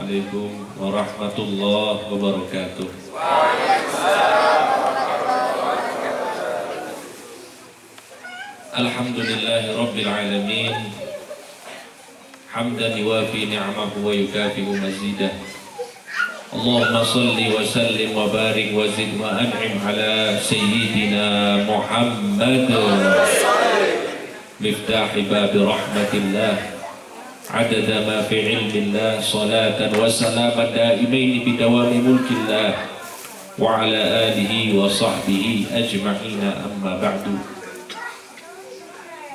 Assalamualaikum warahmatullahi wabarakatuh. Alhamdulillahi rabbil alamin. Hamdan yuwafi ni'amahu wa yukafi'u mazidah. Allahumma salli wa sallim wa barik wa zid wa an'im ala sayyidina Muhammad miftahi babi rahmatillah adada ma fi ilmillah salatan wa salaman daimain bidawami mulkillah wa ala alihi wa sahbihi ajma'ina amma ba'du.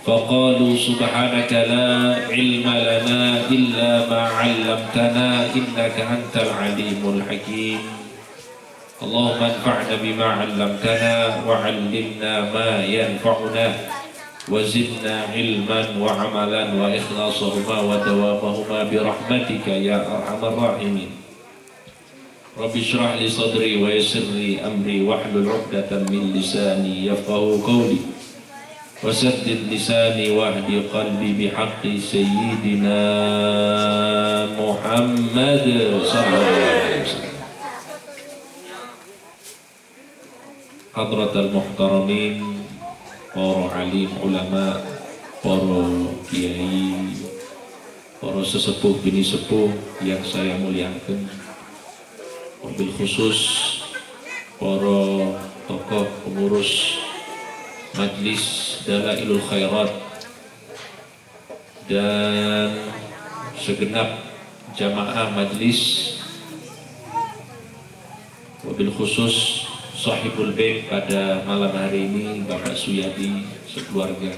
Faqalu subhanaka la ilma lana illa ma 'allamtana innaka antal alimul hakim. Allahumma anfa'na bima 'allamtana wa 'allimna ma yanfa'una وزدنا علما وعملا وإخلاصهما ودوامهما برحمتك يا أرحم الراحمين. رب اشرح لي صدري ويسر لي أمري واحلل عقدة من لساني يفقهوا قولي وسدد لساني واهدي قلبي بحق سيدنا محمد صلى الله عليه وسلم. حضرة المحترمين, para alim ulama, para kiai, para sesepuh bini sepuh yang saya muliakan, wabil khusus para tokoh pengurus Majlis Dalailul Khairat dan segenap jamaah majlis, wabil khusus Sahibul Bait pada malam hari ini, Bapak Suyadi sekeluarga,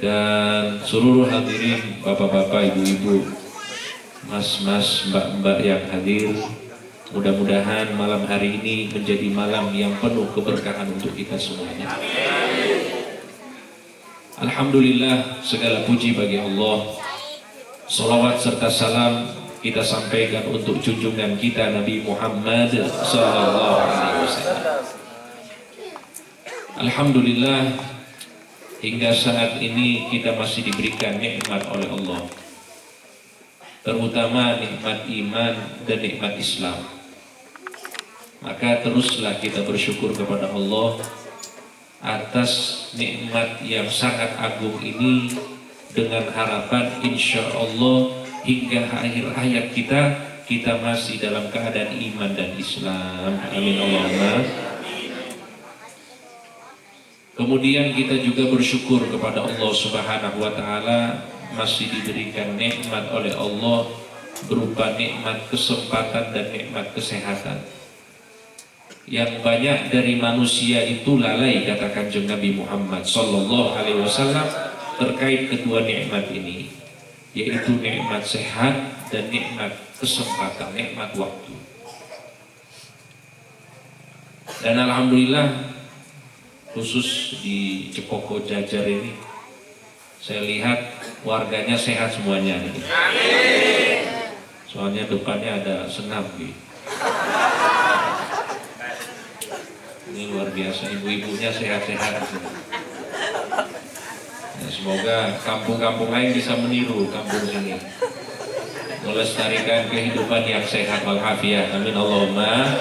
dan seluruh hadirin, bapak-bapak, ibu-ibu, mas-mas, mbak-mbak yang hadir. Mudah-mudahan malam hari ini menjadi malam yang penuh keberkahan untuk kita semuanya. Alhamdulillah, segala puji bagi Allah. Salawat serta salam kita sampaikan untuk junjungan kita Nabi Muhammad sallallahu alaihi wasallam. Alhamdulillah, hingga saat ini kita masih diberikan nikmat oleh Allah, terutama nikmat iman dan nikmat Islam. Maka teruslah kita bersyukur kepada Allah atas nikmat yang sangat agung ini, dengan harapan insya Allah hingga akhir hayat kita masih dalam keadaan iman dan Islam. Amin Allahumma. Kemudian kita juga bersyukur kepada Allah Subhanahu wa taala masih diberikan nikmat oleh Allah berupa nikmat kesempatan dan nikmat kesehatan. Yang banyak dari manusia itu lalai, kata Kanjeng Nabi Muhammad sallallahu alaihi wasallam, terkait kedua nikmat ini, yaitu nikmat sehat dan nikmat kesempatan, nikmat waktu. Dan alhamdulillah, khusus di Cepoko Jajar ini, saya lihat warganya sehat semuanya nih. Soalnya depannya ada senam gitu. Ini luar biasa, ibu-ibunya sehat-sehat. Ya, semoga kampung-kampung lain bisa meniru kampung ini, melestarikan kehidupan yang sehat walafiat. Amin Allahumma.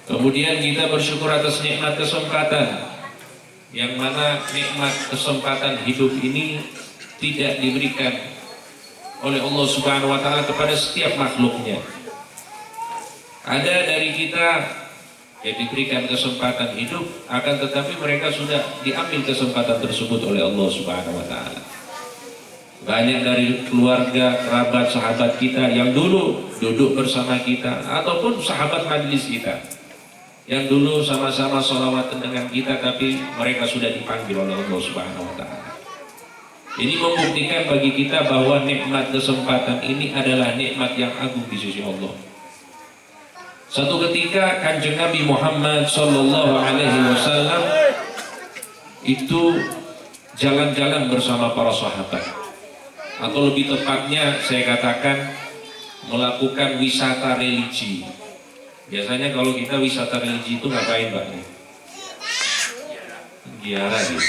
Kemudian kita bersyukur atas nikmat kesempatan, yang mana nikmat kesempatan hidup ini tidak diberikan oleh Allah Subhanahu wa taala kepada setiap makhluknya. Ada dari kita yang diberikan kesempatan hidup, akan tetapi mereka sudah diambil kesempatan tersebut oleh Allah Subhanahu wa taala. Banyak dari keluarga, kerabat, sahabat kita yang dulu duduk bersama kita, ataupun sahabat majlis kita yang dulu sama-sama sholawatan dengan kita, tapi mereka sudah dipanggil oleh Allah Subhanahu wa taala. Ini membuktikan bagi kita bahwa nikmat kesempatan ini adalah nikmat yang agung di sisi Allah. Satu ketika Kanjeng Nabi Muhammad sallallahu alaihi wasallam itu jalan-jalan bersama para sahabat, atau lebih tepatnya saya katakan melakukan wisata religi. Biasanya kalau kita wisata religi itu ngapain, Pak? Ziarah gitu.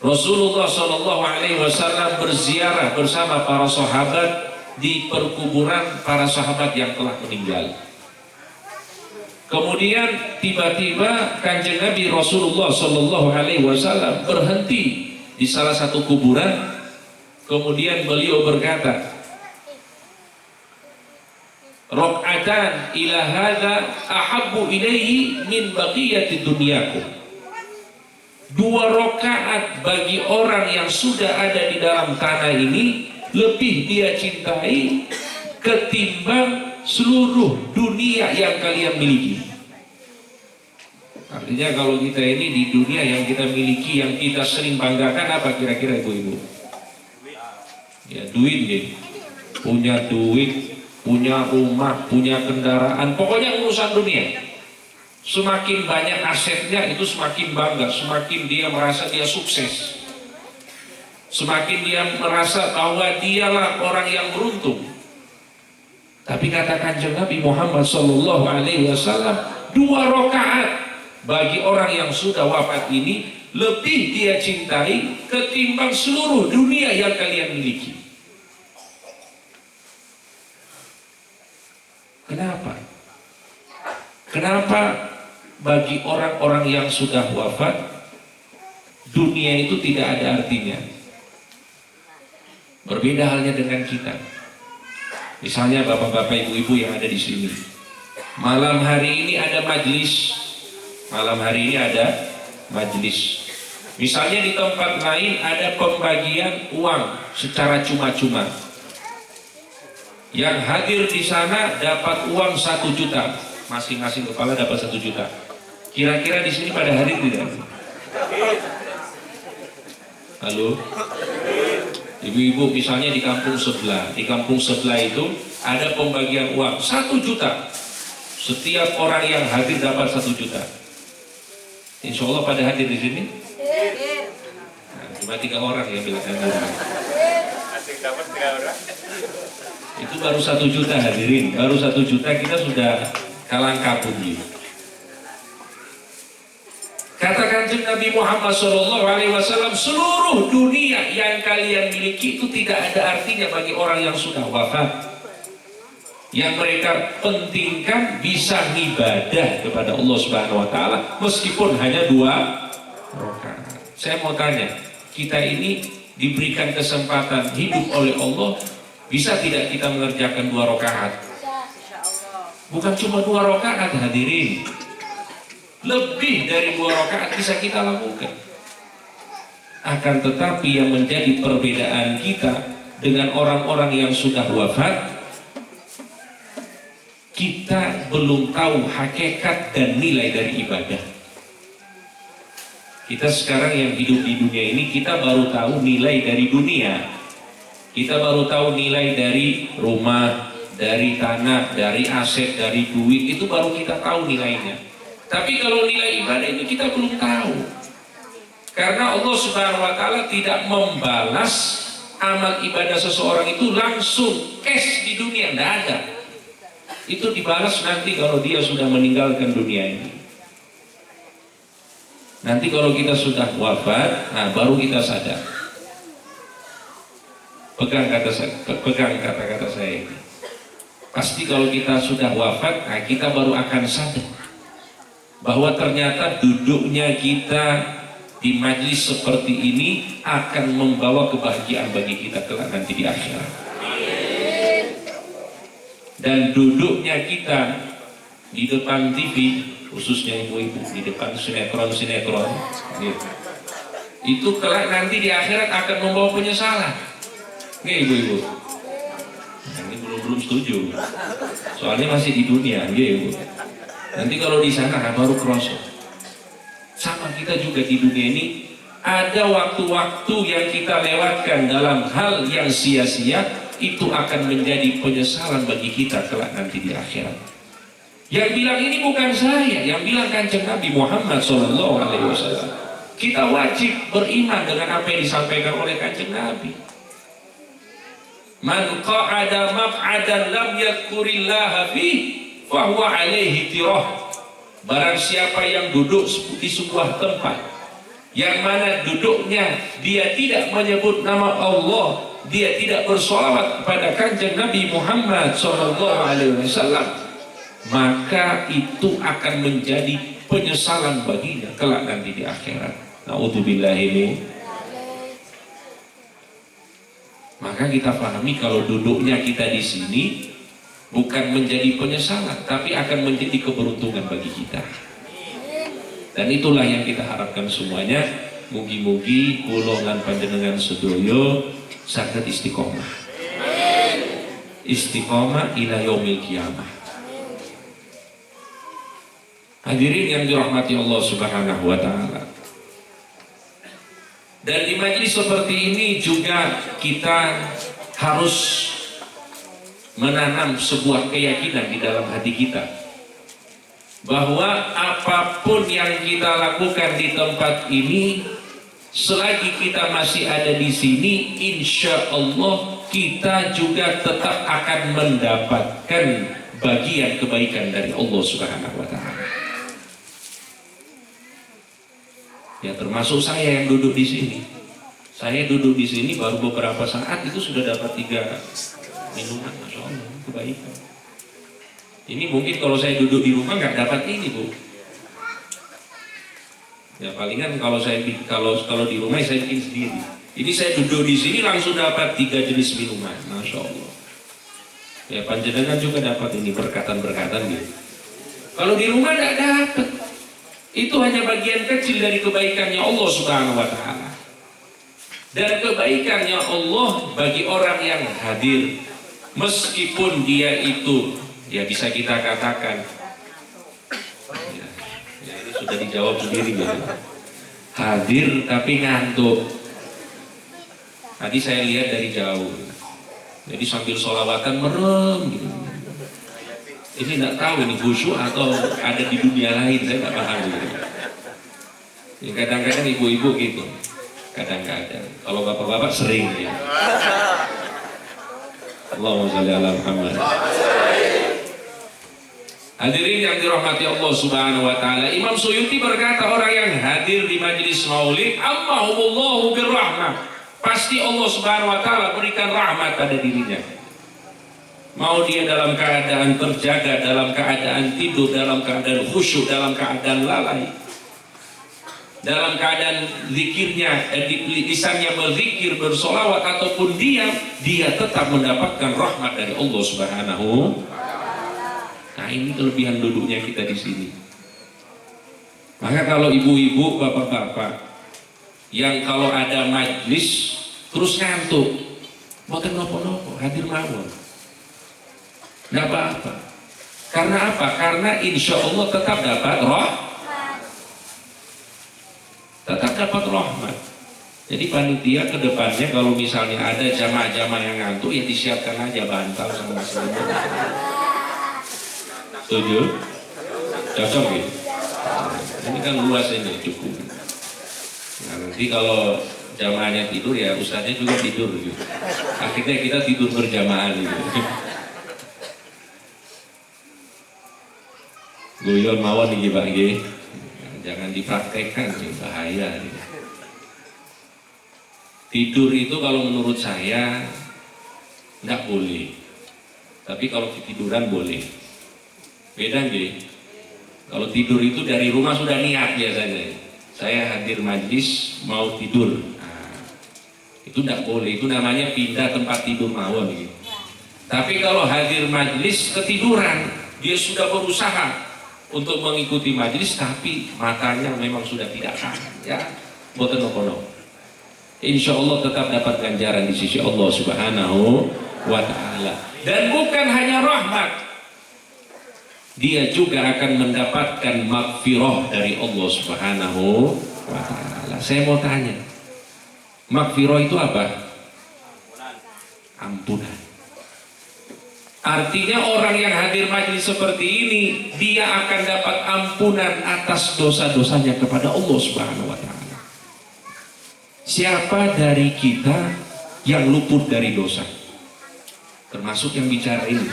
Rasulullah Shallallahu Alaihi Wasallam berziarah bersama para sahabat di perkuburan para sahabat yang telah meninggal. Kemudian tiba-tiba Kanjeng Nabi Rasulullah Shallallahu Alaihi Wasallam berhenti di salah satu kuburan. Kemudian beliau berkata, "Rok'atan ila hadza ahabbu ilaihi min baqiyati dunyakum." 2 rakaat bagi orang yang sudah ada di dalam tanah ini lebih dia cintai ketimbang seluruh dunia yang kalian miliki. Artinya kalau kita ini di dunia yang kita miliki, yang kita sering banggakan apa kira-kira ibu-ibu? Ya duit ya. Punya duit, punya rumah, punya kendaraan, pokoknya urusan dunia. Semakin banyak asetnya itu semakin bangga, semakin dia merasa dia sukses. Semakin dia merasa bahwa dialah orang yang beruntung. Tapi kata Kanjeng Nabi Muhammad Sallallahu Alaihi Wasallam, 2 rakaat bagi orang yang sudah wafat ini lebih dia cintai ketimbang seluruh dunia yang kalian miliki. Kenapa? Kenapa bagi orang-orang yang sudah wafat dunia itu tidak ada artinya? Berbeda halnya dengan kita. Misalnya bapak-bapak, ibu-ibu yang ada di sini. Malam hari ini ada majlis. Misalnya di tempat lain ada pembagian uang secara cuma-cuma. Yang hadir di sana dapat uang 1 juta. Masing-masing kepala dapat 1 juta. Kira-kira di sini pada hadir tidak? Halo? Ibu-ibu misalnya di kampung sebelah itu ada pembagian uang 1 juta. Setiap orang yang hadir dapat 1 juta. Insya Allah pada hadir di sini? Nah, cuma 3 orang yang bilang dapat 3 orang. Itu baru 1 juta hadirin. Baru 1 juta kita sudah kalang kabut gitu. Kata Kanjeng Nabi Muhammad SAW, seluruh dunia yang kalian miliki itu tidak ada artinya bagi orang yang sudah wafat. Yang mereka pentingkan bisa ibadah kepada Allah Subhanahu Wa Taala meskipun hanya 2 rakaat. Saya mau tanya, kita ini diberikan kesempatan hidup oleh Allah, bisa tidak kita mengerjakan 2 rakaat? Bukan cuma 2 rakaat hadirin. Lebih dari 2 rakaat bisa kita lakukan. Akan tetapi yang menjadi perbedaan kita dengan orang-orang yang sudah wafat, kita belum tahu hakikat dan nilai dari ibadah. Kita sekarang yang hidup di dunia ini, kita baru tahu nilai dari dunia. Kita baru tahu nilai dari rumah, dari tanah, dari aset, dari duit, itu baru kita tahu nilainya. Tapi kalau nilai ibadah itu kita belum tahu. Karena Allah Subhanahu Wa Taala tidak membalas amal ibadah seseorang itu langsung cash di dunia, tidak ada. Itu dibalas nanti kalau dia sudah meninggalkan dunia ini. Nanti kalau kita sudah wafat, nah baru kita sadar. Pegang kata-kata saya ini. Pasti kalau kita sudah wafat, nah kita baru akan sadar bahwa ternyata duduknya kita di majlis seperti ini akan membawa kebahagiaan bagi kita kelak nanti di akhirat. Dan duduknya kita di depan TV, khususnya ibu-ibu, di depan sinetron-sinetron gitu, itu kelak nanti di akhirat akan membawa penyesalan. Nggak ibu-ibu? Nah, ini belum setuju, soalnya masih di dunia, ibu. Nanti kalau di sana baru kerosok. Sama kita juga di dunia ini ada waktu-waktu yang kita lewatkan dalam hal yang sia-sia, itu akan menjadi penyesalan bagi kita kelak nanti di akhirat. Yang bilang ini bukan saya, yang bilang Kanjeng Nabi Muhammad SAW. Kita wajib beriman dengan apa yang disampaikan oleh Kanjeng Nabi. Man qa'ada maq'adan lam yadhkurillaha fihi fahuwa alaihi tirah. Barang siapa yang duduk di sebuah tempat yang mana duduknya dia tidak menyebut nama Allah, dia tidak bersolawat kepada kanjeng Nabi Muhammad SAW, maka itu akan menjadi penyesalan baginya kelak nanti di akhirat. Na'udzubillahi min. Maka kita pahami kalau duduknya kita di sini bukan menjadi penyesalan, tapi akan menjadi keberuntungan bagi kita. Dan itulah yang kita harapkan semuanya. Mugi-mugi kula lan panjenengan sedaya saged istiqomah. Istiqomah ila yaumil qiyamah. Hadirin yang dirahmati Allah Subhanahu wa taala. Dan di majelis seperti ini juga kita harus menanam sebuah keyakinan di dalam hati kita, bahwa apapun yang kita lakukan di tempat ini, selagi kita masih ada di sini, insya Allah kita juga tetap akan mendapatkan bagian kebaikan dari Allah Subhanahu wa taala. Ya, termasuk saya yang duduk di sini. Saya duduk di sini baru beberapa saat itu sudah dapat 3 minuman, masya Allah, kebaikan. Ini mungkin kalau saya duduk di rumah nggak dapat ini, Bu. Ya palingan kalau di rumah saya bikin sendiri. Ini saya duduk di sini langsung dapat 3 jenis minuman, masya Allah. Ya panjenengan juga dapat ini berkatan-berkatan gitu. Kalau di rumah nggak dapat. Itu hanya bagian kecil dari kebaikannya Allah Subhanahu wa taala. Dan kebaikannya Allah bagi orang yang hadir, meskipun dia itu, ya bisa kita katakan, ya ini sudah dijawab sendiri ya. Hadir tapi ngantuk. Tadi saya lihat dari jauh, jadi sambil sholawatan merem gitu. Ini nggak tahu ini khusyuk atau ada di dunia lain, saya nggak paham gitu. Ya, kadang-kadang ibu-ibu gitu, kadang-kadang. Kalau bapak-bapak sering ya. Allahumma sholli ala Muhammad. Hadirin yang dirahmati Allah Subhanahu wa taala, Imam Suyuti berkata, orang yang hadir di majelis maulid, ammahumullahu birrahmah, pasti Allah Subhanahu wa taala berikan rahmat pada dirinya. Mau dia dalam keadaan terjaga, dalam keadaan tidur, dalam keadaan khusyuk, dalam keadaan lalai, dalam keadaan zikirnya, lisannya berzikir, bersolawat ataupun diam, dia tetap mendapatkan rahmat dari Allah Subhanahu. Nah, ini kelebihan duduknya kita di sini. Maka kalau ibu-ibu, bapak-bapak yang kalau ada majlis terus ngantuk, boten nopo-nopo, hadir mawon, nggak apa-apa. Karena apa? Karena insya Allah tetap dapat tetap dapat rahmat. Jadi panitia kedepannya kalau misalnya ada jamaah-jamaah yang ngantuk, ya disiapkan aja bantal sama selimut. Setuju? Cocok gitu? Ini kan luas ini, cukup. Nah, nanti kalau jamaahnya tidur, ya ustaznya juga tidur gitu. Akhirnya kita tidur berjamaah gitu. Guyon mawon nih Pak G. Jangan dipraktekkan, bahaya. Tidur itu kalau menurut saya nggak boleh, tapi kalau ketiduran boleh. Beda nggih. Kalau tidur itu dari rumah sudah niat biasanya. Saya hadir majlis mau tidur, nah, itu nggak boleh. Itu namanya pindah tempat tidur mawon gitu. Tapi kalau hadir majlis ketiduran, dia sudah berusaha untuk mengikuti majlis, tapi matanya memang sudah tidak sah, ya, boten nopo. Insya Allah tetap dapat ganjaran di sisi Allah Subhanahu wa taala. Dan bukan hanya rahmat, dia juga akan mendapatkan maghfirah dari Allah Subhanahu wa taala. Saya mau tanya, maghfirah itu apa? Ampunan. Artinya orang yang hadir majelis seperti ini, dia akan dapat ampunan atas dosa-dosanya kepada Allah Subhanahu wa taala. Siapa dari kita yang luput dari dosa? Termasuk yang bicara ini.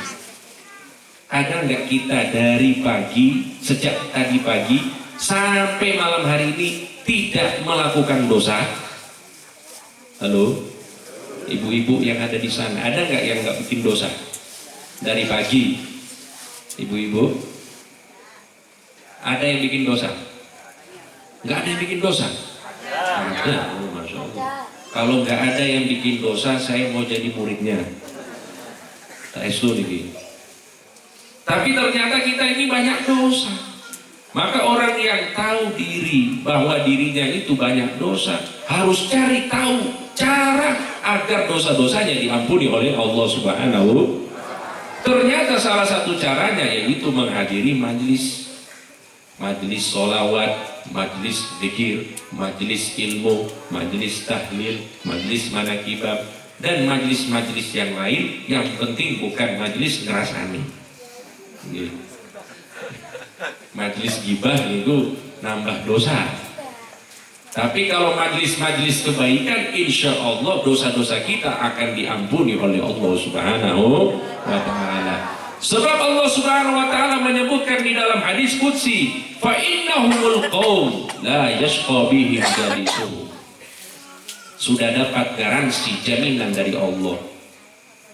Ada nggak kita dari pagi, sejak tadi pagi sampai malam hari ini tidak melakukan dosa? Halo, ibu-ibu yang ada di sana, ada nggak yang nggak bikin dosa dari pagi? Ibu-ibu, ada yang bikin dosa? Nggak ada yang bikin dosa? Ada, oh, Masya Allah. Kalau nggak ada yang bikin dosa, saya mau jadi muridnya. Tak estu nih. Tapi ternyata kita ini banyak dosa. Maka orang yang tahu diri bahwa dirinya itu banyak dosa harus cari tahu cara agar dosa-dosanya diampuni oleh Allah Subhanahu. Ternyata salah satu caranya yaitu menghadiri majelis sholawat, majelis zikir, majelis ilmu, majelis tahlil, majelis manakibah, dan majelis-majelis yang lain. Yang penting bukan majelis ngerasani. Majelis gibah itu nambah dosa. Tapi kalau majelis-majelis kebaikan, insya Allah dosa-dosa kita akan diampuni oleh Allah Subhanahu wa Ta'ala. Sebab Allah Subhanahu wa Ta'ala menyebutkan di dalam hadis qudsi, fa innahumul qaum la yashqa bihim jalisuhum. Sudah dapat garansi jaminan dari Allah.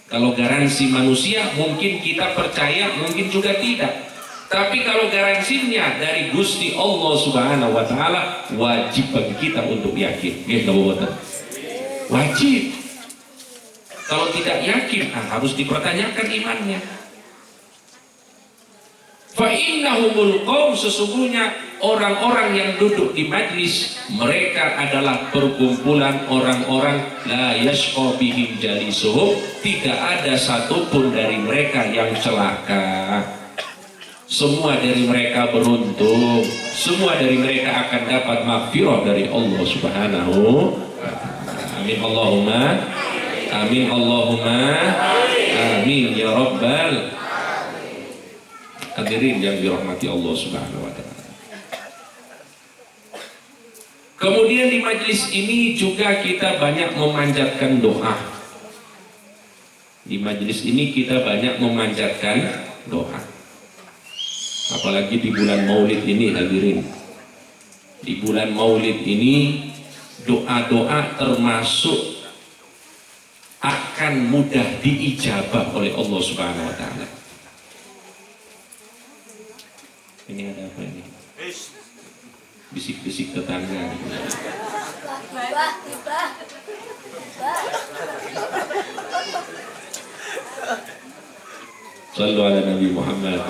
Kalau garansi manusia mungkin kita percaya, mungkin juga tidak. Tapi kalau garansinya dari Gusti Allah Subhanahu wa Ta'ala, wajib bagi kita untuk yakin. Wajib. Kalau tidak yakin, harus dipertanyakan imannya. Fa innahumul qaum, sesungguhnya orang-orang yang duduk di majlis, mereka adalah perkumpulan orang-orang la yashqa bihim jalisuhum, tidak ada satupun dari mereka yang celaka. Semua dari mereka beruntung, semua dari mereka akan dapat maghfirah dari Allah Subhanahu wa Ta'ala. Amin Allahumma amin Allahumma amin ya rabbal hadirin yang dirahmati Allah Subhanahu wa Ta'ala. Kemudian di majlis ini juga kita banyak memanjatkan doa. Di majlis ini kita banyak memanjatkan doa. Apalagi di bulan Maulid ini, hadirin. Di bulan Maulid ini doa-doa termasuk akan mudah diijabah oleh Allah Subhanahu wa Ta'ala. Ini ada apa ini? Bisik-bisik tetangga. Sallu ala Nabi Muhammad.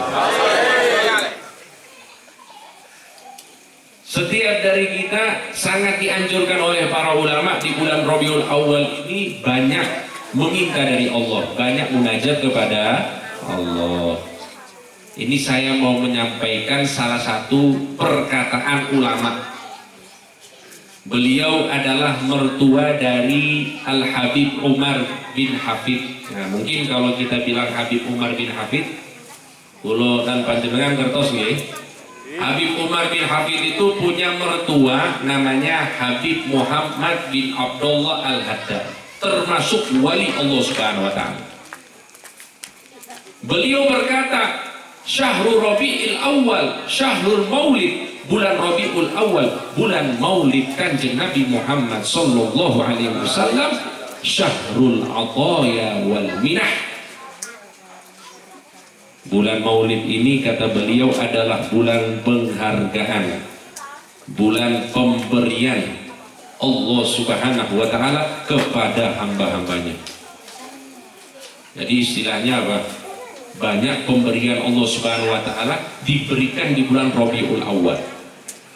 Setiap dari kita sangat dianjurkan oleh para ulama di bulan Rabiul Awal ini banyak meminta dari Allah, banyak munajat kepada Allah. Ini saya mau menyampaikan salah satu perkataan ulama. Beliau adalah mertua dari Al-Habib Umar bin Hafid. Nah, mungkin kalau kita bilang Habib Umar bin Hafid, kulo dan panjenengan kertos nggih. Habib Umar bin Hafid itu punya mertua namanya Habib Muhammad bin Abdullah Al-Haddad, termasuk wali Allah Subhanahu wa Ta'ala. Beliau berkata, Syahrul Rabiul Awal, Syahrul Maulid, bulan Rabiul Awal, bulan Maulid Kanjeng Nabi Muhammad sallallahu alaihi wasallam, Syahrul Ataya wal Minah. Bulan Maulid ini kata beliau adalah bulan penghargaan, bulan pemberian Allah Subhanahu wa Ta'ala kepada hamba-hambanya. Jadi istilahnya apa? Banyak pemberian Allah Subhanahu wa Ta'ala diberikan di bulan Rabiul Awal.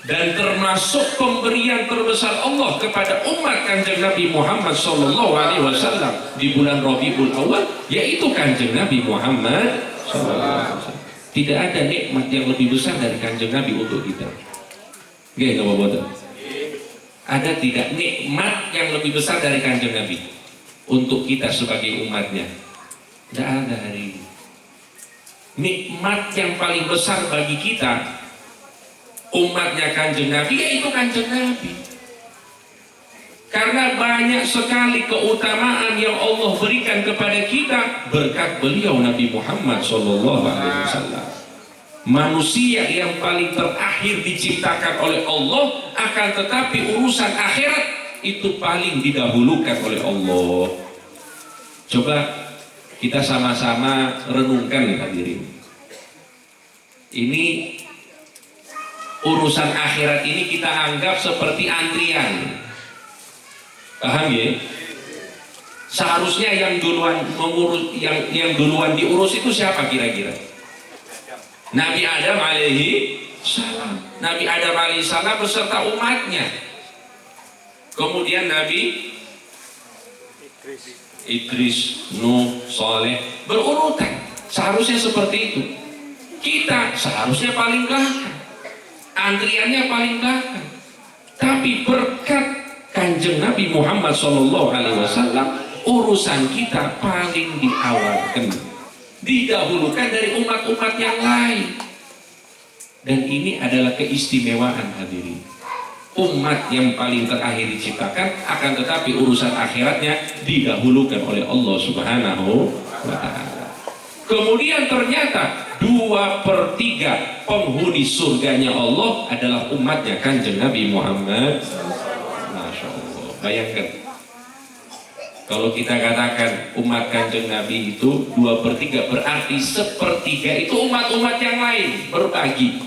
Dan termasuk pemberian terbesar Allah kepada umat Kanjeng Nabi Muhammad sallallahu alaihi wasallam di bulan Rabiul Awal, yaitu Kanjeng Nabi Muhammad sallallahu alaihi wasallam. Tidak ada nikmat yang lebih besar dari Kanjeng Nabi untuk kita. Nggih, Bapak-bapak. Ada tidak nikmat yang lebih besar dari Kanjeng Nabi untuk kita sebagai umatnya? Tidak ada hari ini. Nikmat yang paling besar bagi kita umatnya Kanjeng Nabi yaitu Kanjeng Nabi. Karena banyak sekali keutamaan yang Allah berikan kepada kita berkat beliau Nabi Muhammad sallallahu alaihi wasallam. manusia yang paling terakhir diciptakan oleh Allah, akan tetapi urusan akhirat itu paling didahulukan oleh Allah. Coba kita sama-sama renungkan hadirin. Ini urusan akhirat ini kita anggap seperti antrian. Paham ya? Seharusnya yang duluan mengurus, yang duluan diurus itu siapa kira-kira? Nabi Adam alaihi salam. Nabi Adam alaihi salam beserta umatnya. Kemudian Nabi Idris, Nuh, Saleh, berurutan. Seharusnya seperti itu. Kita seharusnya paling belakang. Antriannya paling belakang. Tapi berkat Kanjeng Nabi Muhammad SAW, urusan kita paling diawalkan, didahulukan dari umat-umat yang lain. Dan ini adalah keistimewaan hadirin. Umat yang paling terakhir diciptakan, akan tetapi urusan akhiratnya didahulukan oleh Allah Subhanahu wa ta'ala. Kemudian ternyata 2/3 penghuni surganya Allah adalah umatnya Kanjeng Nabi Muhammad. Masya Allah. Bayangkan, kalau kita katakan umat Kanjeng Nabi itu 2/3, berarti 1/3 itu umat-umat yang lain berbagi.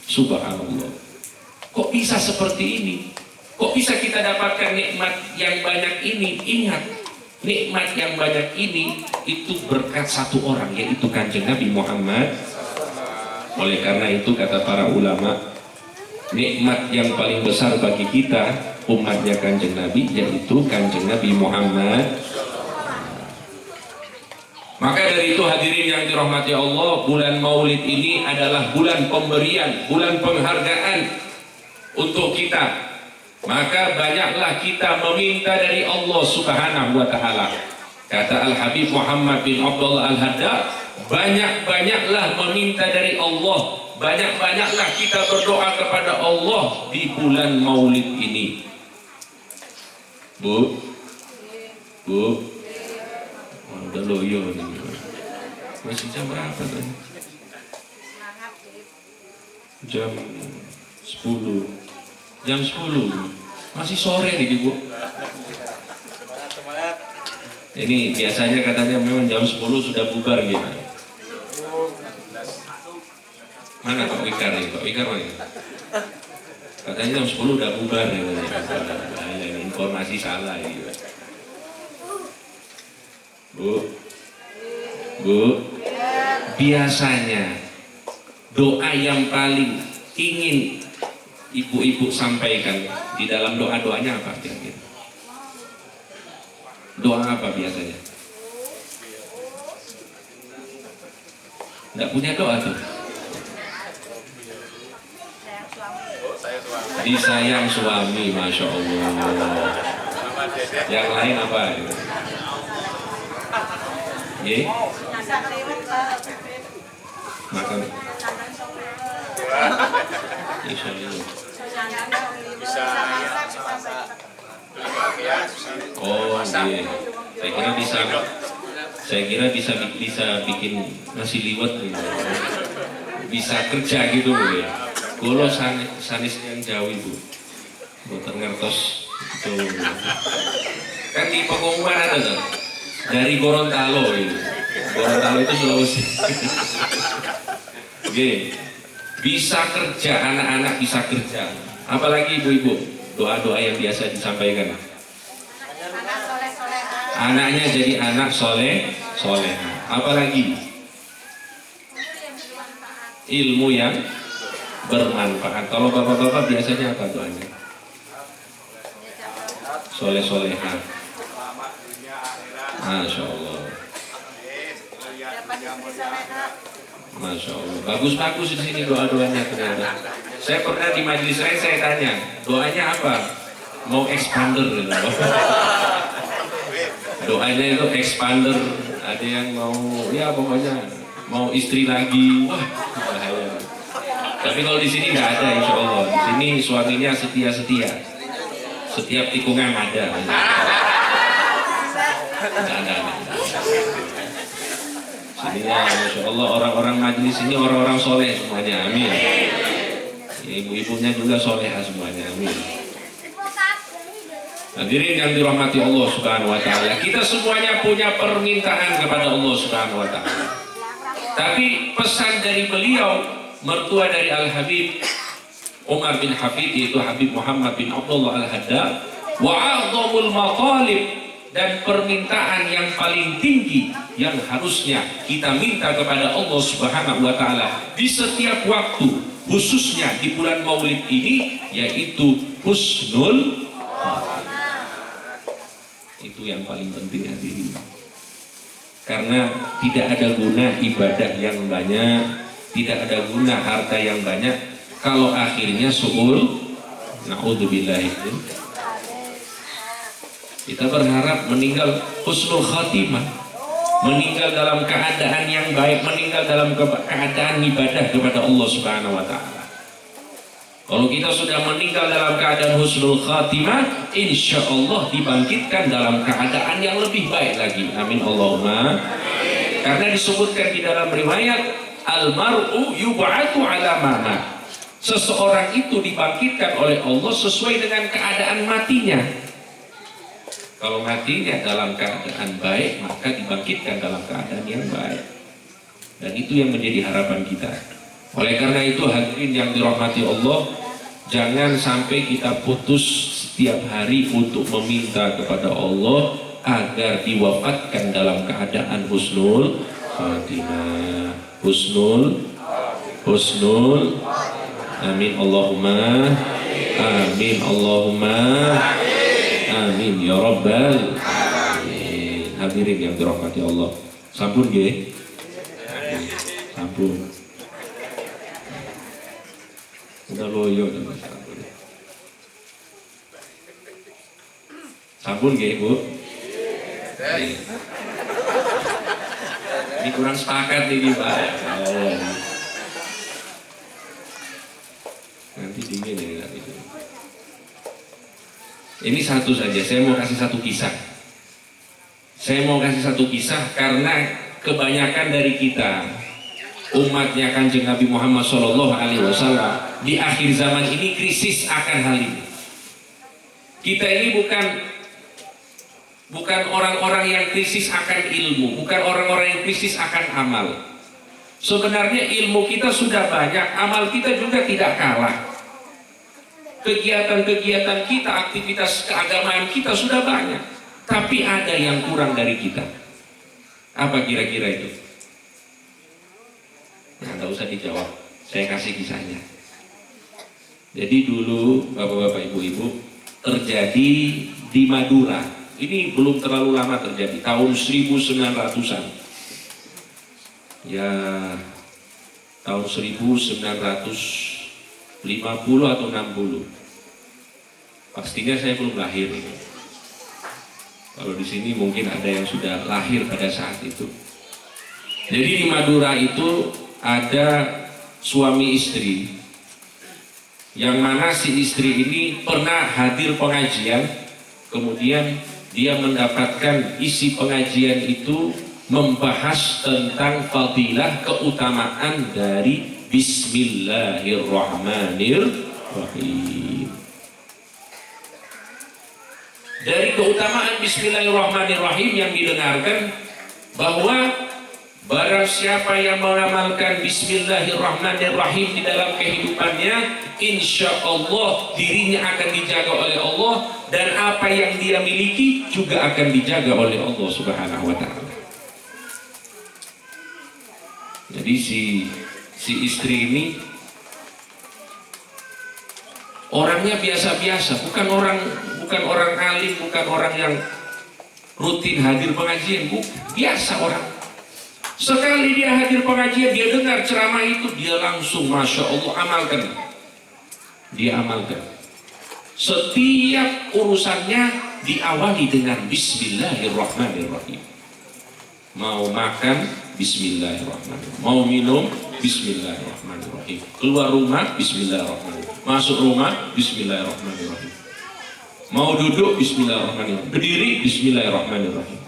Subhanallah. Kok bisa seperti ini? Kok bisa kita dapatkan nikmat yang banyak ini? Ingat, nikmat yang banyak ini itu berkat satu orang, yaitu Kanjeng Nabi Muhammad. Oleh karena itu kata para ulama, nikmat yang paling besar bagi kita umatnya Kanjeng Nabi, yaitu Kanjeng Nabi Muhammad. Maka dari itu hadirin yang dirahmati Allah, bulan Maulid ini adalah bulan pemberian, bulan penghargaan untuk kita. Maka banyaklah kita meminta dari Allah Subhanahu wa ta'ala. Kata Al-Habib Muhammad bin Abdullah Al-Haddad, banyak-banyaklah meminta dari Allah, banyak-banyaklah kita berdoa kepada Allah di bulan Maulid ini. Bu, udah loyo nih. Masih jam berapa tadi? Jam 10. Jam 10. Masih sore nih, Bu. Ini biasanya katanya memang jam 10 sudah bubar gitu. Mana Pak Wikar nih? Pak Wikar mana? Katanya jam 10 udah bubar ya. Informasi salah gitu. Bu, biasanya doa yang paling ingin ibu-ibu sampaikan di dalam doa-doanya apa kira-kira? Doa apa biasanya? Nggak punya doa tuh? Disayang suami, Masya Allah. Yang lain apa? Ye? Makan. Oh, iya. Saya kira bisa bikin nasi liwet gitu. Bisa kerja gitu ya. Kalau sanis yang jauh itu, buat ngertos itu. Kan di pengumuman ada tuh. Dari Gorontalo itu. Gorontalo itu Sulawesi. Oke. Bisa kerja, anak-anak bisa kerja. Apalagi ibu-ibu, doa-doa yang biasa disampaikan. Anaknya jadi anak soleh. Apalagi ilmu yang bermanfaat. Kalau bapak-bapak biasanya apa doanya? Soleh-soleha. Masya Allah. Masya Allah. Bagus-bagus di sini doa-doanya ternyata. Saya pernah di majelis saya tanya, doanya apa? Mau expander gitu. Doanya itu expander. Ada yang mau, ya pokoknya mau istri lagi. Wah, bahaya. Tapi kalau di sini nggak ada, insya Allah. Di sini suaminya setia-setia. Setiap tikungan ada. Nggak. Sini ya, Masya Allah, orang-orang majlis ini orang-orang soleh semuanya, amin. Ya, ibu-ibunya juga solehah semuanya, amin. Hadirin yang dirahmati Allah Subhanahu wa taala, kita semuanya punya permintaan kepada Allah Subhanahu wa taala. Tapi pesan dari beliau, mertua dari Al-Habib Umar bin Hafid, yaitu Habib Muhammad bin Abdullah Al-Haddad, wa a'dhamul matalib, dan permintaan yang paling tinggi yang harusnya kita minta kepada Allah Subhanahu wa taala di setiap waktu, khususnya di bulan Maulid ini, yaitu husnul khatimah. Itu yang paling penting hadirin. Karena tidak ada guna ibadah yang banyak, tidak ada guna harta yang banyak kalau akhirnya su'ul. Na'udzubillahi. Kita berharap meninggal husnul khatimah, meninggal dalam keadaan yang baik, meninggal dalam keadaan ibadah kepada Allah Subhanahu wa taala. Kalau kita sudah meninggal dalam keadaan husnul khatimah, insya Allah dibangkitkan dalam keadaan yang lebih baik lagi. Amin Allahumma. Karena disebutkan di dalam riwayat, al-mar'u yub'atu ala mana. Seseorang itu dibangkitkan oleh Allah sesuai dengan keadaan matinya. Kalau matinya dalam keadaan baik, maka dibangkitkan dalam keadaan yang baik. Dan itu yang menjadi harapan kita. Oleh karena itu hadirin yang dirahmati Allah, jangan sampai kita putus setiap hari untuk meminta kepada Allah agar diwafatkan dalam keadaan husnul khatimah. Husnul. Amin Allahumma. Amin Allahumma. Amin ya Rabbal alamin. Hadirin yang dirahmati Allah, sampun nggih? Sampun. Udah loyo dah sampun nggih Bu? Ini kurang sepakat nih Pak. Nanti dingin ya nanti. Ini satu saja, saya mau kasih satu kisah. Saya mau kasih satu kisah karena kebanyakan dari kita, umatnya Kanjeng Nabi Muhammad SAW, di akhir zaman ini krisis akan hal ini. Kita ini bukan orang-orang yang krisis akan ilmu, bukan orang-orang yang krisis akan amal. Sebenarnya ilmu kita sudah banyak, amal kita juga tidak kalah. Kegiatan-kegiatan kita, aktivitas keagamaan kita sudah banyak, tapi ada yang kurang dari kita. Apa kira-kira itu? Nah, nggak usah dijawab, saya kasih kisahnya. Jadi dulu bapak-bapak, ibu-ibu, terjadi di Madura. Ini belum terlalu lama terjadi, tahun 1900-an. Ya, tahun 1950 atau 60. Pastinya saya belum lahir. Kalau di sini mungkin ada yang sudah lahir pada saat itu. Jadi di Madura itu ada suami istri, yang mana si istri ini pernah hadir pengajian, kemudian dia mendapatkan isi pengajian itu membahas tentang fadilah, keutamaan dari Bismillahirrahmanirrahim. Dari keutamaan Bismillahirrahmanirrahim yang didengarkan bahwa barang siapa yang mengamalkan Bismillahirrahmanirrahim di dalam kehidupannya, insya Allah dirinya akan dijaga oleh Allah, dan apa yang dia miliki juga akan dijaga oleh Allah Subhanahu wa ta'ala. Jadi si istri ini orangnya biasa-biasa, bukan orang alim, bukan orang yang rutin hadir pengajian, biasa orang. Sekali dia hadir pengajian, dia dengar ceramah itu, dia langsung Masya Allah amalkan. Dia amalkan. Setiap urusannya diawali dengan Bismillahirrahmanirrahim. Mau makan, Bismillahirrahmanirrahim. Mau minum, Bismillahirrahmanirrahim. Keluar rumah, Bismillahirrahmanirrahim. Masuk rumah, Bismillahirrahmanirrahim. Mau duduk, Bismillahirrahmanirrahim. Berdiri, Bismillahirrahmanirrahim.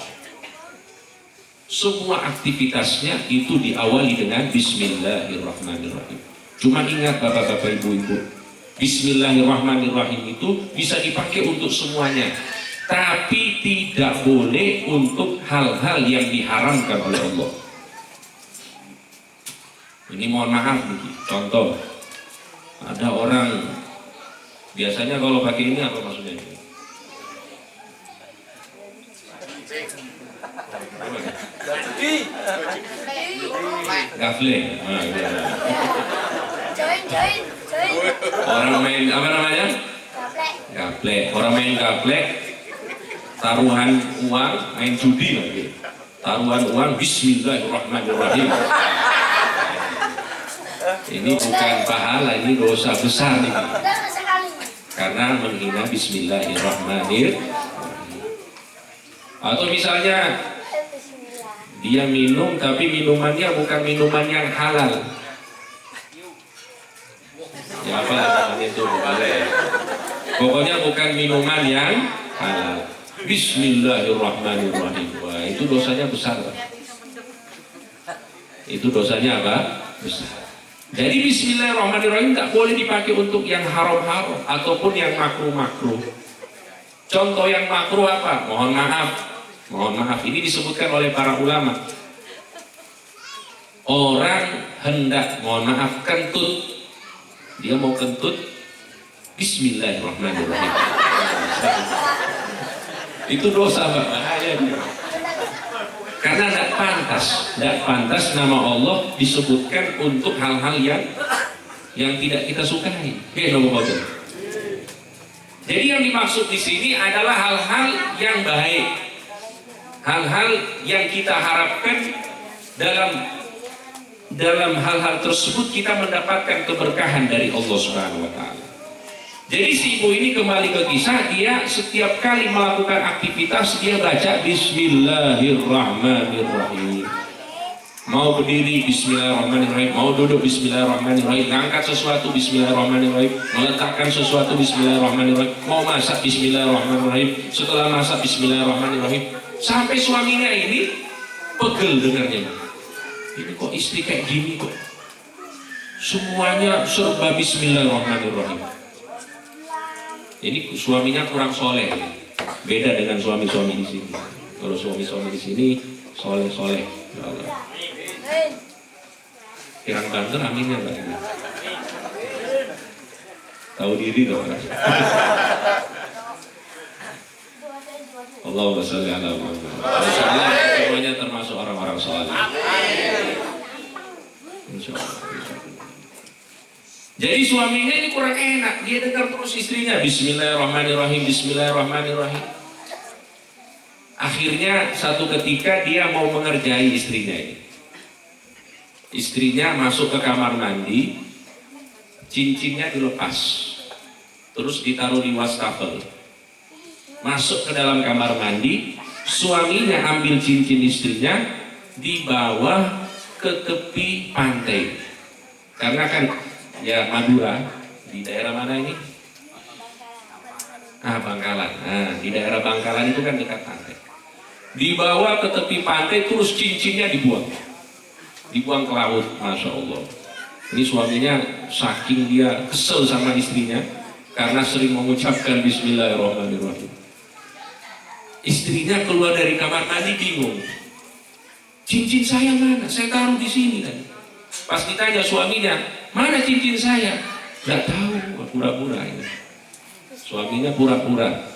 Semua aktivitasnya itu diawali dengan Bismillahirrahmanirrahim. Cuma ingat bapak-bapak, ibu-ibu, Bismillahirrahmanirrahim itu bisa dipakai untuk semuanya, tapi tidak boleh untuk hal-hal yang diharamkan oleh Allah. Ini mohon maaf nih, contoh, ada orang biasanya kalau pakai ini apa maksudnya ini? Gafle. Nah, gitu. Join. Orang main apa namanya? Gaplek. Orang main gaplek, taruhan uang, main judi lagi. Taruhan uang, Bismillahirrahmanirrahim. Ini bukan pahala, ini dosa besar nih. Karena menghina Bismillahirrahmanirrahim. Atau misalnya dia minum tapi minumannya bukan minuman yang halal. Ya apa namanya itu boleh. Pokoknya bukan minuman yang halal. Bismillahirrahmanirrahim. Wah, itu dosanya besar, Pak. Itu dosanya apa? Besar. Jadi Bismillahirrahmanirrahim tak boleh dipakai untuk yang haram-haram ataupun yang makruh-makruh. Contoh yang makruh apa? Mohon maaf, ini disebutkan oleh para ulama. Orang hendak, mohon maaf, kentut. Dia mau kentut, Bismillahirrahmanirrahim. Itu dosa, Pak. Bahaya dia. Karena tidak pantas nama Allah disebutkan untuk hal-hal yang tidak kita sukai. Jadi yang dimaksud di sini adalah hal-hal yang baik, hal-hal yang kita harapkan dalam hal-hal tersebut kita mendapatkan keberkahan dari Allah Subhanahu wa Ta'ala. Jadi si ibu ini kembali ke kisah, dia setiap kali melakukan aktivitas dia baca Bismillahirrahmanirrahim. Mau berdiri Bismillahirrahmanirrahim, mau duduk Bismillahirrahmanirrahim, ngangkat sesuatu Bismillahirrahmanirrahim, meletakkan sesuatu Bismillahirrahmanirrahim, mau masak Bismillahirrahmanirrahim, setelah masak Bismillahirrahmanirrahim. Sampai suaminya ini pegel dengarnya. Ini kok istri kayak gini kok, semuanya serba Bismillahirrahmanirrahim. Ini suaminya kurang soleh, beda dengan suami-suami di sini. Kalau suami-suami di sini soleh, ya Allah. Kirang banter, amin ya Mbak. Tahu diri dong. Allahumma sholli ala Muhammad. Insyaallah semuanya termasuk orang-orang soleh. Insyaallah. Jadi suaminya ini kurang enak, dia dengar terus istrinya Bismillahirrahmanirrahim, Bismillahirrahmanirrahim. Akhirnya satu ketika dia mau mengerjai istrinya ini. Istrinya masuk ke kamar mandi, cincinnya dilepas, terus ditaruh di wastafel. Masuk ke dalam kamar mandi, suaminya ambil cincin istrinya, dibawa ke tepi pantai. Karena kan ya Madura, di daerah mana ini? Bangkalan. Nah, di daerah Bangkalan itu kan dekat pantai. Dibawa ke tepi pantai, terus cincinnya dibuang ke laut. Masya Allah. Ini suaminya saking dia kesel sama istrinya karena sering mengucapkan Bismillahirrahmanirrahim. Istrinya keluar dari kamar mandi bingung. Cincin saya mana? Saya taruh di sini kan. Pas ditanya suaminya, mana cincin saya? Gak tahu, pura-pura ini. Suaminya pura-pura.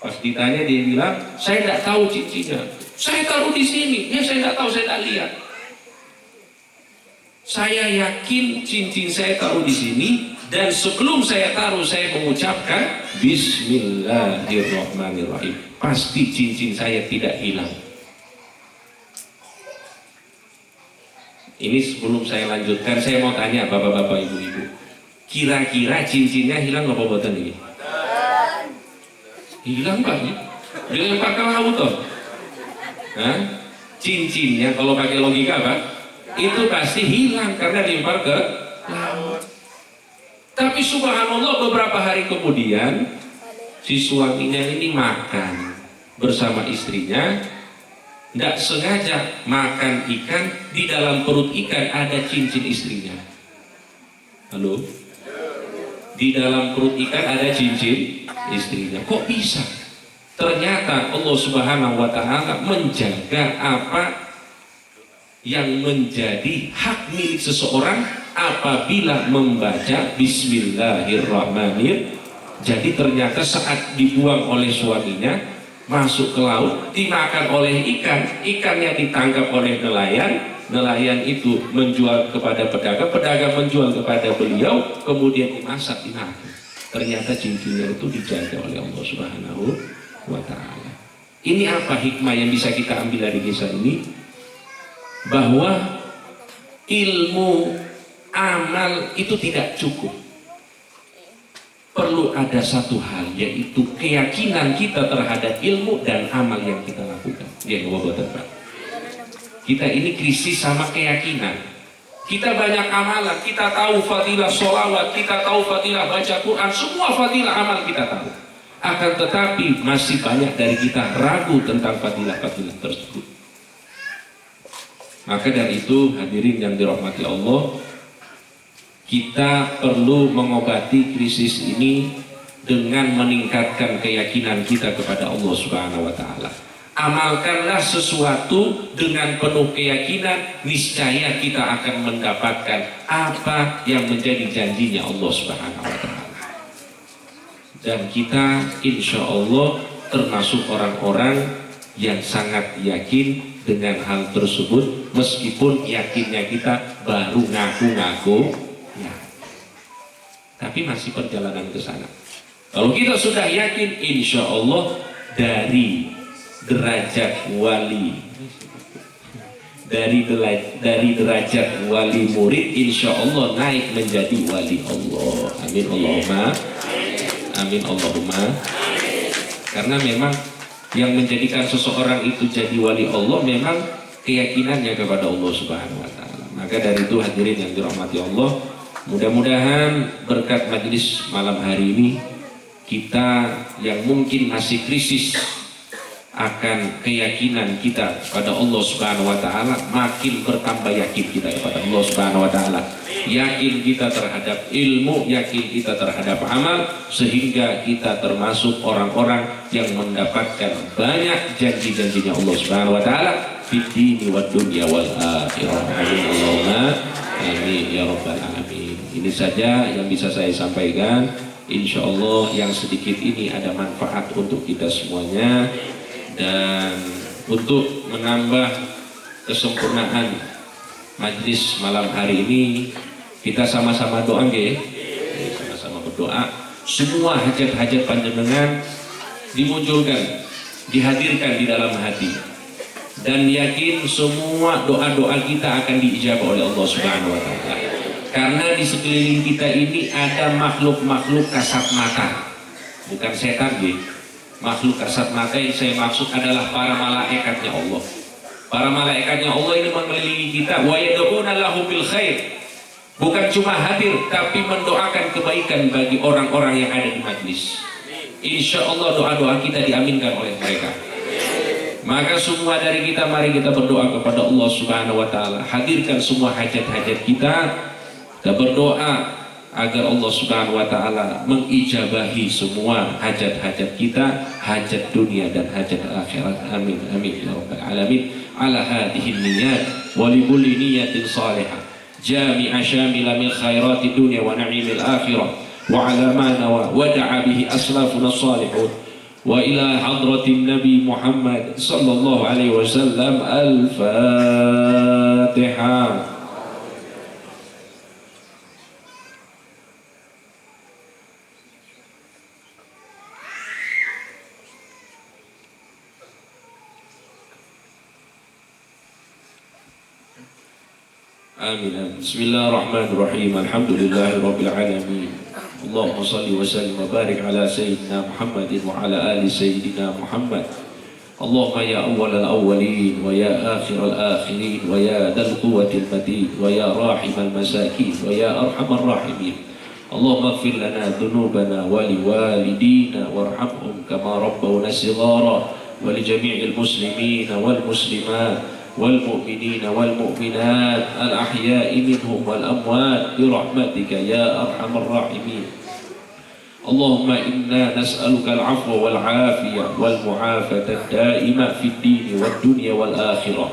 Pas ditanya dia bilang, saya gak tahu cincinnya. Saya taruh di sini. Ya saya gak tahu, saya tak lihat. Saya yakin cincin saya taruh di sini, dan sebelum saya taruh saya mengucapkan Bismillahirrahmanirrahim. Pasti cincin saya tidak hilang. Ini sebelum saya lanjutkan, saya mau tanya bapak-bapak, ibu-ibu, kira-kira cincinnya hilang apa buatan ini? Hilang Pak, dilempar ke laut toh. Cincinnya kalau pakai logika Pak, itu pasti hilang karena dilempar ke laut. Tapi subhanallah beberapa hari kemudian si suaminya ini makan bersama istrinya, Tidak sengaja makan ikan, di dalam perut ikan ada cincin istrinya. Halo? Di dalam perut ikan ada cincin istrinya. Kok bisa? Ternyata Allah Subhanahu wa Ta'ala menjaga apa yang menjadi hak milik seseorang apabila membaca Bismillahirrahmanirrahim. Jadi ternyata saat dibuang oleh suaminya masuk ke laut, dimakan oleh ikan, ikan yang ditangkap oleh nelayan itu menjual kepada pedagang menjual kepada beliau, kemudian dimasak, dimakan. Ternyata cincinnya itu dijaga oleh Allah Subhanahu wa Ta'ala. Ini apa hikmah yang bisa kita ambil dari kisah ini? Bahwa ilmu amal itu tidak cukup. Perlu ada satu hal, yaitu keyakinan kita terhadap ilmu dan amal yang kita lakukan. Ya, kita ini krisis sama keyakinan. Kita banyak amalan, kita tahu fadilah sholawat, kita tahu fadilah baca Quran, semua fadilah amal kita tahu. Akan tetapi masih banyak dari kita ragu tentang fadilah-fadilah tersebut. Maka dari itu, hadirin yang dirahmati Allah, kita perlu mengobati krisis ini dengan meningkatkan keyakinan kita kepada Allah Subhanahu wa Ta'ala. Amalkanlah sesuatu dengan penuh keyakinan, niscaya kita akan mendapatkan apa yang menjadi janjinya Allah Subhanahu wa Ta'ala. Dan kita insya Allah termasuk orang-orang yang sangat yakin dengan hal tersebut, meskipun yakinnya kita baru ngaku-ngaku, tapi masih perjalanan ke sana. Kalau kita sudah yakin, insya Allah dari derajat wali, dari derajat wali murid, insya Allah naik menjadi wali Allah. Amin Allahumma, amin Allahumma. Karena memang yang menjadikan seseorang itu jadi wali Allah memang keyakinannya kepada Allah Subhanahu wa Ta'ala. Maka dari itu hadirin yang dirahmati Allah, mudah-mudahan berkat majelis malam hari ini, kita yang mungkin masih krisis akan keyakinan kita pada Allah Subhanahu wa Ta'ala, makin bertambah yakin kita kepada Allah Subhanahu wa Ta'ala. Yakin kita terhadap ilmu, yakin kita terhadap amal, sehingga kita termasuk orang-orang yang mendapatkan banyak janji-janjinya Allah Subhanahu wa Ta'ala fid dini wad dunya wal akhirah. Amin Allahumma amin ya rabbal alamin. Ini saja yang bisa saya sampaikan. Insya Allah yang sedikit ini ada manfaat untuk kita semuanya, dan untuk menambah kesempurnaan majlis malam hari ini, kita sama-sama doa nggih, sama-sama berdoa. Semua hajat-hajat panjenengan dimunculkan, dihadirkan di dalam hati, dan yakin semua doa-doa kita akan diijabah oleh Allah Subhanahu wa Ta'ala. Karena di sekeliling kita ini ada makhluk-makhluk kasat mata, bukan setan nggih. Makhluk kasat mata yang saya maksud adalah para malaikatnya Allah. Para malaikatnya Allah ini mengelilingi kita, wa yad'una lahu bil khair. Bukan cuma hadir, tapi mendoakan kebaikan bagi orang-orang yang ada di majlis. Insya Allah doa-doa kita diaminkan oleh mereka. Maka semua dari kita, mari kita berdoa kepada Allah Subhanahu wa Ta'ala. Hadirkan semua hajat-hajat kita. Kita berdoa agar Allah Subhanahu wa Ta'ala mengijabahi semua hajat-hajat kita, hajat dunia dan hajat akhirat. Amin amin ya rabbal alamin. Ala hadhihi niyyat wa li kulli niyyatin salihah jami'a syamila min khairati dunya wa na'imil akhirah wa ala ma nawa wa da'a bihi aslafuna salihun wa ila hadratin nabi Muhammad sallallahu alaihi wasallam. Al-Fatihah. Amin. Bismillahirrahmanirrahim. Alhamdulillahirabbil alamin. Allahumma shalli wa sallim wa barik ala sayyidina Muhammadin wa ala ali sayyidina Muhammad. Allahumma ya awwalal awwalin wa ya akhiral akhirin wa ya dzal quwwatil matin wa ya rahimal masakin wa ya arhamar rahimin. Allahumma ighfir lana dhunubana wa liwalidina warhamhum kama rabbawna shighara. ولجميع المسلمين والمسلمات والمؤمنين والمؤمنات الأحياء منهم والأموات برحمتك يا أرحم الراحمين. اللهم إنا نسألك العفو والعافية والمعافاة الدائمة في الدين والدنيا والآخرة.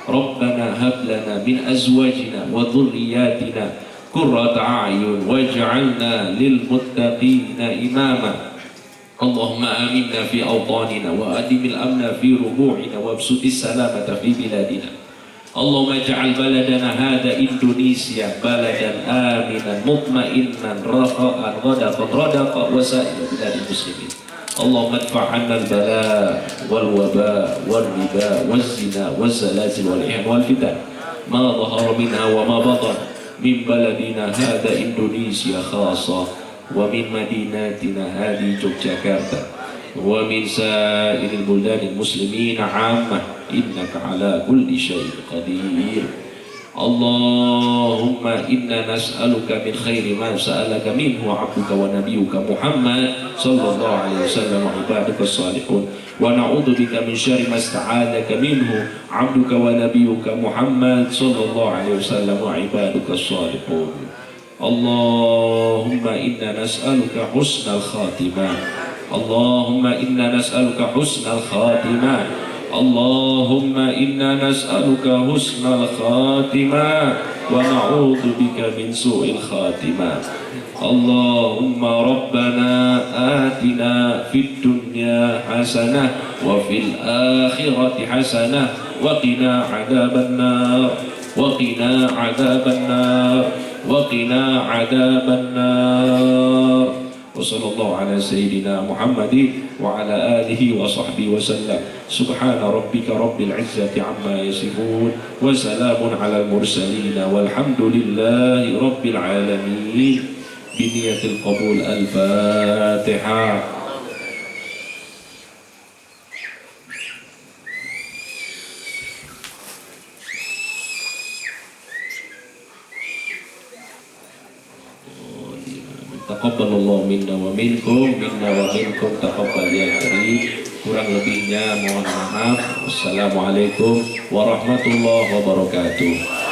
ربنا هب لنا من أزواجنا وذرياتنا قرة أعين واجعلنا للمتقين إماما. اللهم آمنا في أوطاننا وأدم الأمن في ربوعنا وابسط السلامة في بلادنا. اللهم اجعل بلدنا هذا إندونيسيا بلدا آمنا مطمئنا رخاء غدقا وسائر بلاد المسلمين. اللهم ادفع عنا البلاء والوباء والربا والزنا والزلازل والإحن والفتن ما ظهر منها وما بطن من بلدنا هذا إندونيسيا خاصة ومن مدينتنا هذه يوغياكرتا ومن سائر البلدان المسلمين عامة إنك على كل شيء قدير. اللهم إنا نسألك من خير ما سألك منه عبدك ونبيك محمد صلى الله عليه وسلم وعبادك الصالحون ونعوذ بك من شر ما استعاذك منه عبدك ونبيك محمد صلى الله عليه وسلم وعبادك الصالحون. اللهم إنا نسألك حسن الخاتمة. اللهم إنا نسألك حسن الخاتمة. اللهم إنا نسألك حسن الخاتمة ونعوذ بك من سوء الخاتمة. اللهم ربنا آتنا في الدنيا حسنة وفي الآخرة حسنة وقنا عذاب النار وقنا عذاب النار وقنا عذاب النار. وصلى الله على سيدنا محمد وعلى آله وصحبه وسلم. سبحان ربك رب العزة عما يصفون وسلام على المرسلين والحمد لله رب العالمين. بنية القبول الفاتحة. Taqabbalallahu minna wa minkum taqabbal ya karim. Kurang lebihnya mohon maaf. Wassalamualaikum warahmatullahi wabarakatuh.